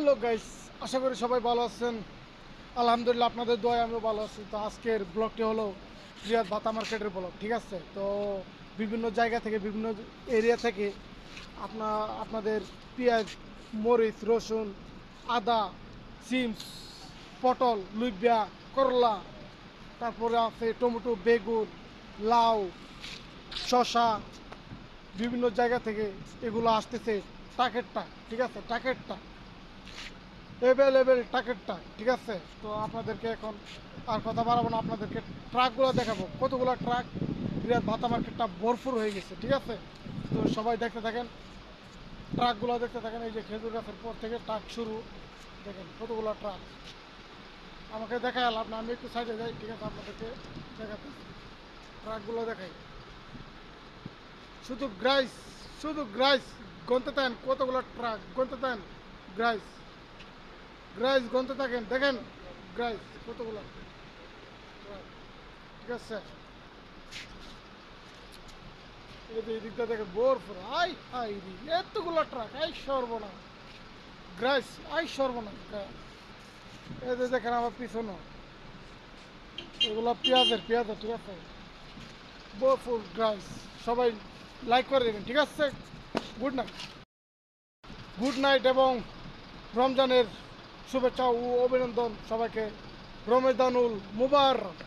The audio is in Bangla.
হ্যালো গাইস, আশা করি সবাই ভালো আছেন। আলহামদুলিল্লাহ, আপনাদের দোয়ায় আমিও ভালো আছি। তো আজকের ব্লগটি হলো রিয়াদ ভাতা মার্কেটের ব্লগ, ঠিক আছে? তো বিভিন্ন জায়গা থেকে, বিভিন্ন এরিয়া থেকে আপনাদের পেঁয়াজ, মরিচ, রসুন, আদা, সিমস, পটল, লুইবিয়া, করলা, তারপরে আছে টমেটো, বেগুন, লাউ, শসা, বিভিন্ন জায়গা থেকে এগুলো আসতেছে টাকের টাক, ঠিক আছে? টাকের টাক অ্যাভেলেবেল টাকের টাক, ঠিক আছে? তো আপনাদেরকে এখন আর কথা বাড়াবো না, আপনাদেরকে ট্রাকগুলো দেখাবো। কতগুলো ট্রাক রিয়াদ ভাতা মার্কেটটা ভরপুর হয়ে গেছে, ঠিক আছে? তো সবাই দেখতে থাকেন, ট্রাকগুলো দেখতে থাকেন। এই যে খেজুর গাছের পর থেকে ট্রাক শুরু, দেখেন কতগুলো ট্রাক। আমাকে দেখায় লাভ না, আমি একটু সাইডে যাই, ঠিক আছে? আপনাদেরকে দেখাতে ট্রাকগুলো দেখাই। শুধু গ্রাইস, শুধু গ্রাইস গনতে থাকেন, কতগুলো ট্রাক গনতে থাকেন। গ্রাইস, গ্রাইস গনতে থাকেন, দেখেন গ্রাইস কতগুলো ট্রাক, ঠিক আছে? এই যে এদিকটা দেখে ভরপুর, আই হাই রে, এতগুলো ট্রাক, আই সর্বনাশ গ্রাইস, আই সর্বনাশ গ্রাইস। এই যে দেখেন আমার পিছনে এগুলো পেঁয়াজের, পেঁয়াজের, ঠিক আছে? ভরপুর গ্রাইস। সবাই লাইক করে দেবেন, ঠিক আছে? গুড নাইট, গুড নাইট এবং রমজানের শুভেচ্ছা ও অভিনন্দন সবাইকে। রমজানুল মুবারক।